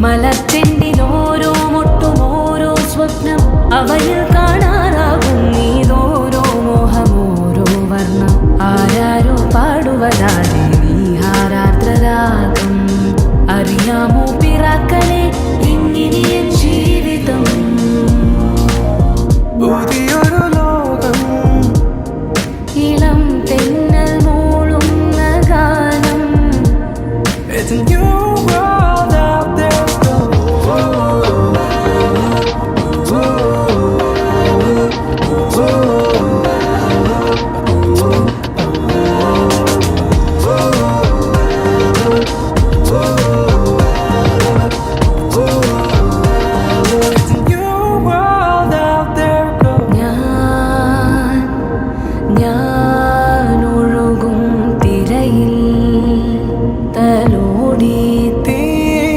മലത്തെണ്ടിലോരോ മുട്ടും ഓരോ സ്വപ്നം അവയിൽ കാണാറാകും നീതോരോ മോഹമോരോ വർണ്ണം ആരാരോ പാടുവതാതെ നീ ഹാരാർദ്രരാഗം അറിയാമോ പിറാക്കളെ